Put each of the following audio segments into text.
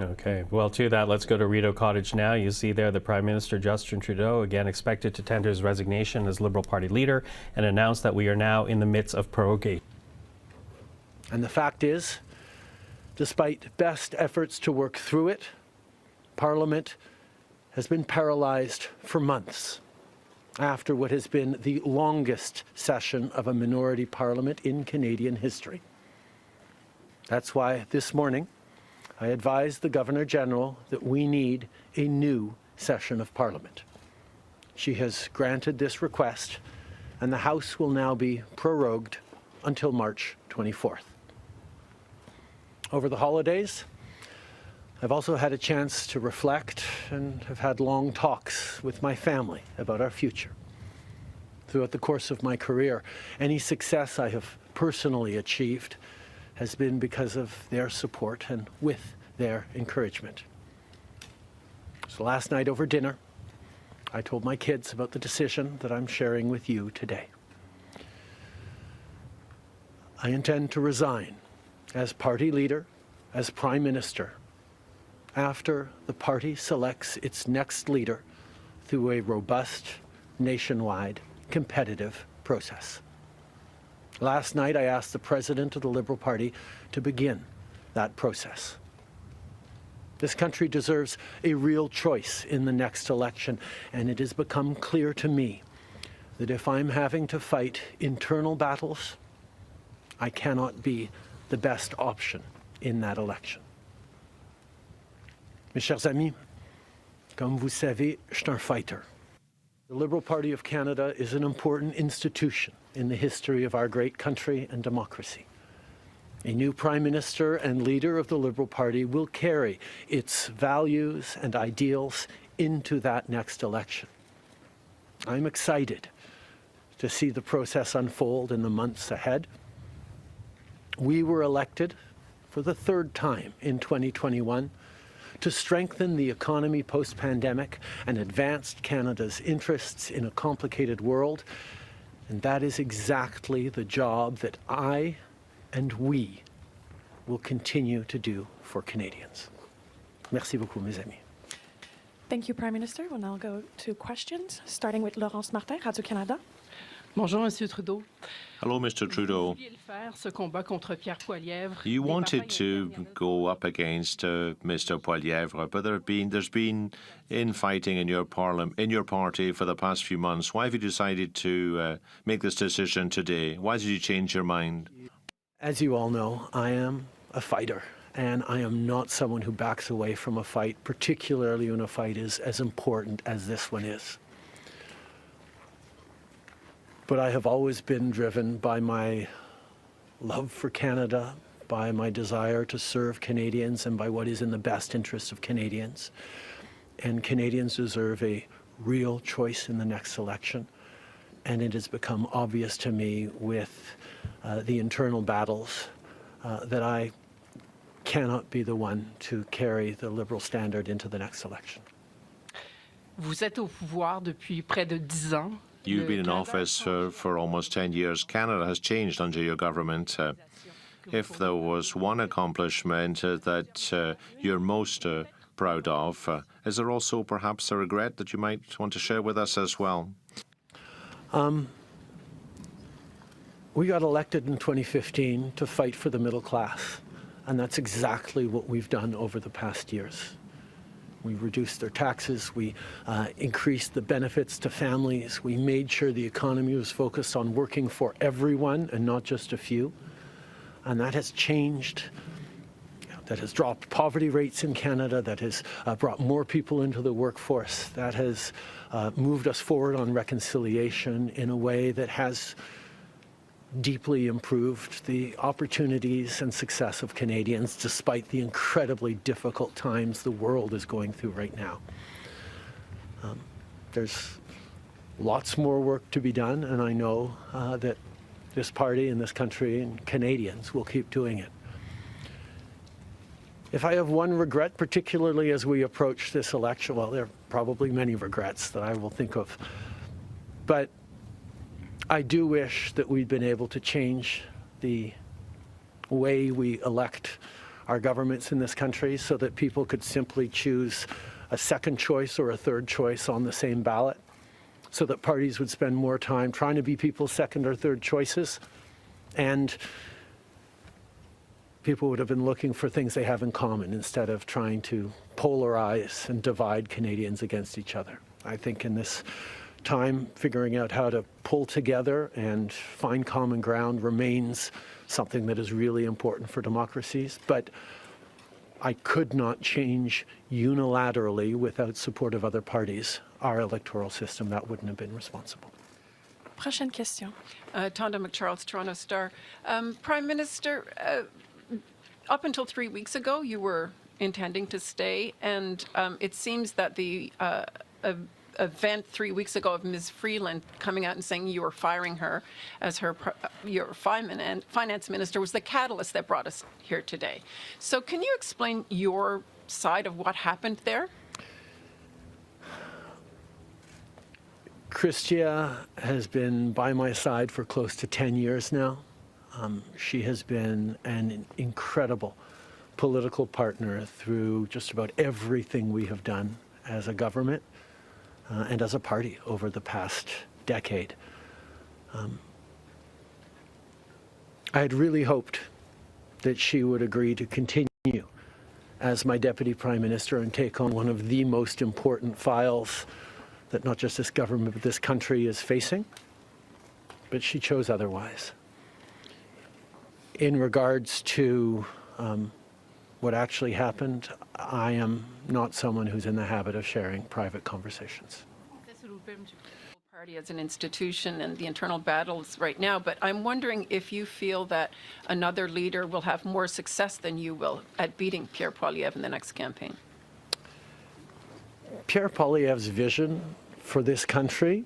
Okay, well, to that, let's go to Rideau Cottage now. You see there the Prime Minister, Justin Trudeau, again expected to tender his resignation as Liberal Party leader and announced that we are now in the midst of prorogation. And the fact is, despite best efforts to work through it, Parliament has been paralysed for months after what has been the longest session of a minority parliament in Canadian history. That's why this morning I advised the Governor-General that we need a new session of Parliament. She has granted this request, and the House will now be prorogued until March 24th. Over the holidays, I've also had a chance to reflect and have had long talks with my family about our future. Throughout the course of my career, any success I have personally achieved has been because of their support and with their encouragement. So last night over dinner, I told my kids about the decision that I'm sharing with you today. I intend to resign as party leader, as Prime Minister, after the party selects its next leader through a robust, nationwide, competitive process. Last night, I asked the President of the Liberal Party to begin that process. This country deserves a real choice in the next election, and it has become clear to me that if I'm having to fight internal battles, I cannot be the best option in that election. Mes chers amis, comme vous savez, je suis un fighter. The Liberal Party of Canada is an important institution in the history of our great country and democracy. A new Prime Minister and leader of the Liberal Party will carry its values and ideals into that next election. I'm excited to see the process unfold in the months ahead. We were elected for the third time in 2021 to strengthen the economy post-pandemic and advance Canada's interests in a complicated world. And that is exactly the job that I and we will continue to do for Canadians. Merci beaucoup, mes amis. Thank you, Prime Minister. We'll now go to questions, starting with Laurence Martin, Radio-Canada. Bonjour, Monsieur Trudeau. Hello, Mr. Trudeau. You wanted to go up against Mr. Poilievre, but there's been infighting in your party for the past few months. Why have you decided to make this decision today? Why did you change your mind? As you all know, I am a fighter, and I am not someone who backs away from a fight, particularly when a fight is as important as this one is. But I have always been driven by my love for Canada, by my desire to serve Canadians, and by what is in the best interest of Canadians. And Canadians deserve a real choice in the next election. And it has become obvious to me with the internal battles that I cannot be the one to carry the Liberal standard into the next election. Vous êtes au pouvoir depuis près de 10 ans. You've been in office for almost 10 years. Canada has changed under your government. If there was one accomplishment that you're most proud of, is there also perhaps a regret that you might want to share with us as well? We got elected in 2015 to fight for the middle class, and that's exactly what we've done over the past years. We reduced their taxes, we increased the benefits to families, we made sure the economy was focused on working for everyone and not just a few. And that has changed. That has dropped poverty rates in Canada, that has brought more people into the workforce, that has moved us forward on reconciliation in a way that has deeply improved the opportunities and success of Canadians despite the incredibly difficult times the world is going through right now. There's lots more work to be done, and I know that this party and this country and Canadians will keep doing it. If I have one regret, particularly as we approach this election, well, there are probably many regrets that I will think of, but I do wish that we'd been able to change the way we elect our governments in this country so that people could simply choose a second choice or a third choice on the same ballot, so that parties would spend more time trying to be people's second or third choices, and people would have been looking for things they have in common instead of trying to polarize and divide Canadians against each other. I think in this time, figuring out how to pull together and find common ground remains something that is really important for democracies. But I could not change unilaterally, without support of other parties, our electoral system. That wouldn't have been responsible. Prochaine question. Tonda McCharles, Toronto Star. Prime Minister, up until 3 weeks ago, you were intending to stay, and it seems that the event 3 weeks ago of Ms. Freeland coming out and saying you were firing her as your finance minister was the catalyst that brought us here today. So can you explain your side of what happened there? Chrystia has been by my side for close to 10 years now. She has been an incredible political partner through just about everything we have done as a government and as a party over the past decade. I had really hoped that she would agree to continue as my Deputy Prime Minister and take on one of the most important files that not just this government but this country is facing, but she chose otherwise. In regards to what actually happened, I am not someone who's in the habit of sharing private conversations. Party as an institution and the internal battles right now, but I'm wondering if you feel that another leader will have more success than you will at beating Pierre Poilievre in the next campaign. Pierre Poilievre's vision for this country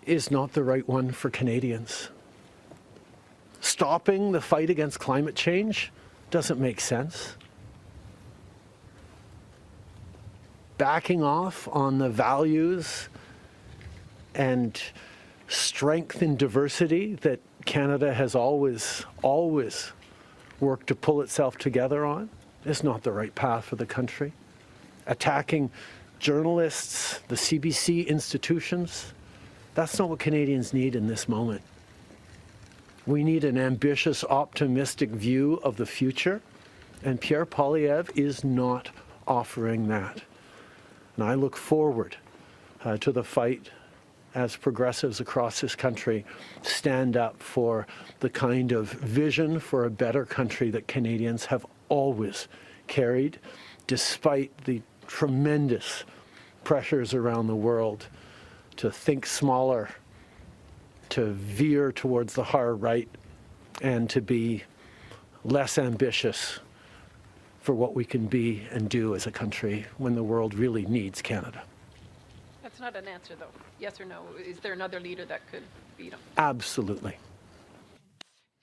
is not the right one for Canadians. Stopping the fight against climate change doesn't make sense. Backing off on the values and strength in diversity that Canada has always worked to pull itself together on is not the right path for the country. Attacking journalists, the CBC institutions, that's not what Canadians need in this moment. We need an ambitious, optimistic view of the future, and Pierre Poilievre is not offering that. And I look forward to the fight as progressives across this country stand up for the kind of vision for a better country that Canadians have always carried, despite the tremendous pressures around the world to think smaller, to veer towards the hard right, and to be less ambitious for what we can be and do as a country when the world really needs Canada. That's not an answer, though. Yes or no? Is there another leader that could beat him? Absolutely.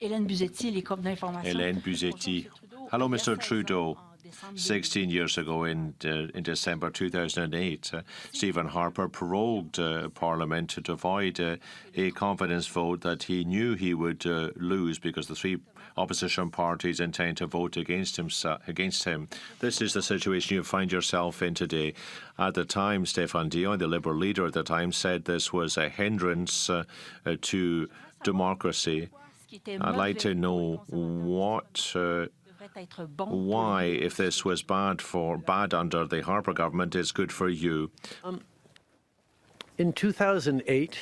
Hélène Buzetti, les corps d'information. Hélène Buzetti. Hello, Mr. Trudeau. 16 years ago in December 2008, Stephen Harper prorogued Parliament to avoid a confidence vote that he knew he would lose because the three opposition parties intend to vote against him. This is the situation you find yourself in today. At the time, Stéphane Dion, the Liberal leader at the time, said this was a hindrance to democracy. I'd like to know why, if this was bad under the Harper government, is good for you. In 2008,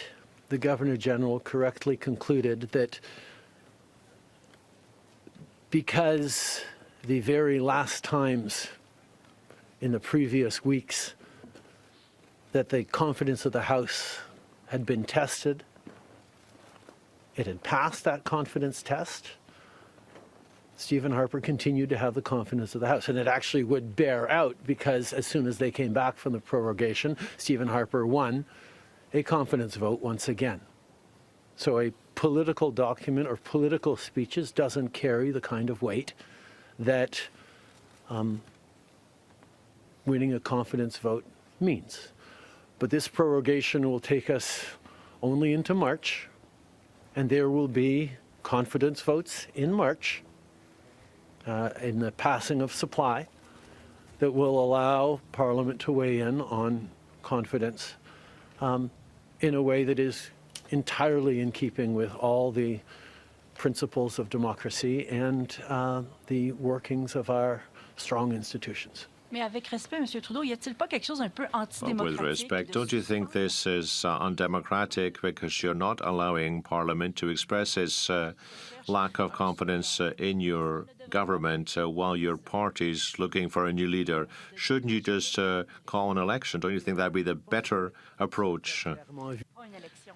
the Governor General correctly concluded that because the very last times in the previous weeks that the confidence of the House had been tested, it had passed that confidence test, Stephen Harper continued to have the confidence of the House. And it actually would bear out because as soon as they came back from the prorogation, Stephen Harper won a confidence vote once again. So a political document or political speeches doesn't carry the kind of weight that winning a confidence vote means. But this prorogation will take us only into March, and there will be confidence votes in March in the passing of supply that will allow Parliament to weigh in on confidence in a way that is entirely in keeping with all the principles of democracy and the workings of our strong institutions. Mais avec respect, M. Trudeau, y a-t-il pas quelque chose un peu But with antidémocratique? respect, don't you think this is undemocratic because you're not allowing Parliament to express its lack of confidence in your government while your party's looking for a new leader? Shouldn't you just call an election? Don't you think that'd be the better approach? Pas une élection.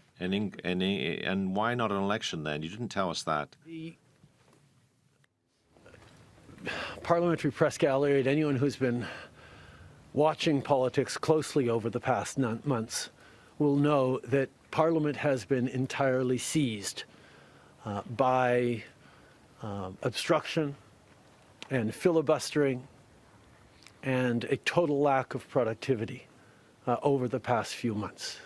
And why not an election then? You didn't tell us that. The parliamentary press gallery and anyone who's been watching politics closely over the past months will know that Parliament has been entirely seized by obstruction and filibustering and a total lack of productivity over the past few months.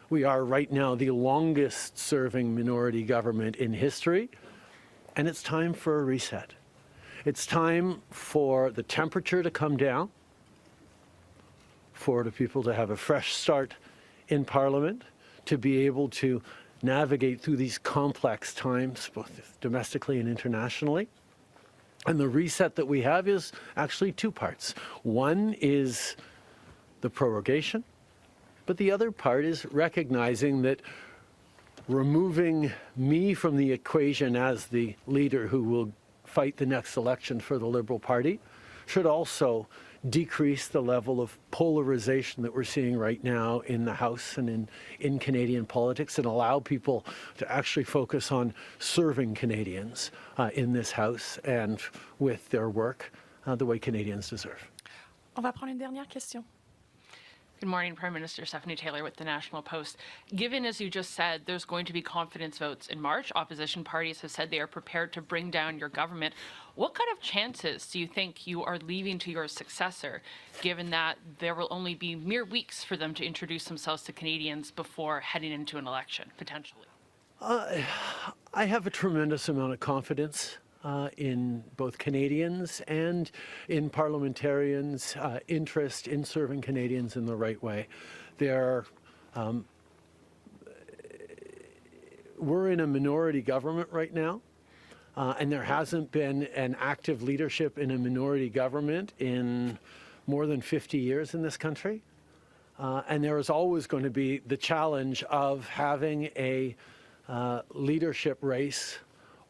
We are right now the longest serving minority government in history, and it's time for a reset. It's time for the temperature to come down, for the people to have a fresh start in Parliament, to be able to navigate through these complex times, both domestically and internationally. And the reset that we have is actually two parts. One is the prorogation, but the other part is recognizing that removing me from the equation as the leader who will fight the next election for the Liberal Party should also decrease the level of polarization that we're seeing right now in the House and in Canadian politics and allow people to actually focus on serving Canadians in this House and with their work the way Canadians deserve. On va prendre une dernière question. Good morning, Prime Minister. Stephanie Taylor with the National Post. Given, as you just said, there's going to be confidence votes in March, opposition parties have said they are prepared to bring down your government. What kind of chances do you think you are leaving to your successor, given that there will only be mere weeks for them to introduce themselves to Canadians before heading into an election, potentially? I have a tremendous amount of confidence in both Canadians and in parliamentarians' interest in serving Canadians in the right way. We're in a minority government right now, and there hasn't been an active leadership in a minority government in more than 50 years in this country. And there is always going to be the challenge of having a leadership race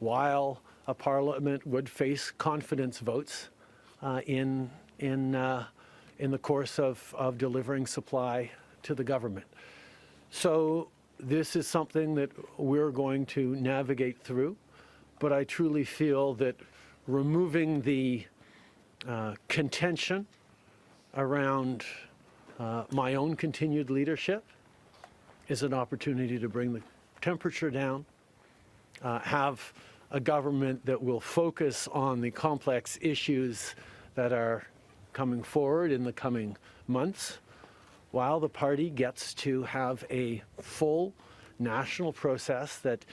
while a parliament would face confidence votes in the course of delivering supply to the government. So this is something that we're going to navigate through, but I truly feel that removing the contention around my own continued leadership is an opportunity to bring the temperature down, have a government that will focus on the complex issues that are coming forward in the coming months, while the party gets to have a full national process that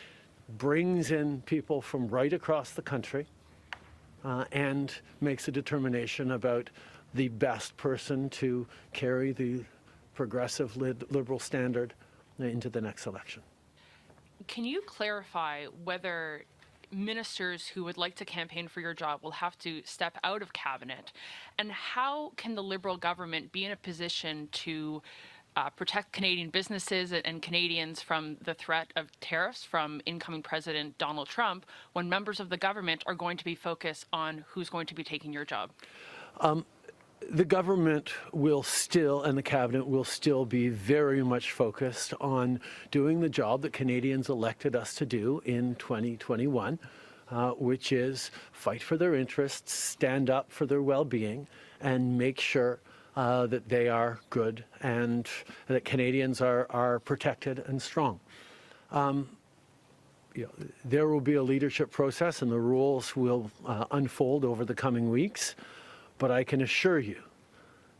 brings in people from right across the country and makes a determination about the best person to carry the progressive Liberal standard into the next election. Can you clarify whether ministers who would like to campaign for your job will have to step out of cabinet? And how can the Liberal government be in a position to protect Canadian businesses and Canadians from the threat of tariffs from incoming President Donald Trump when members of the government are going to be focused on who's going to be taking your job? The government will still, and the cabinet will still be very much focused on doing the job that Canadians elected us to do in 2021, which is fight for their interests, stand up for their well-being, and make sure that they are good and that Canadians are protected and strong. There will be a leadership process and the rules will unfold over the coming weeks. But I can assure you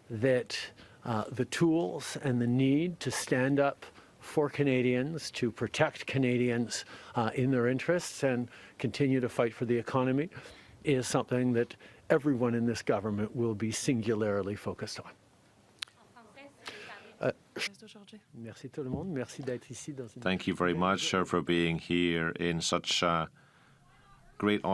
that the tools and the need to stand up for Canadians, to protect Canadians in their interests and continue to fight for the economy is something that everyone in this government will be singularly focused on. Merci tout le monde. Merci d'être ici dans une Thank you very much for being here in such great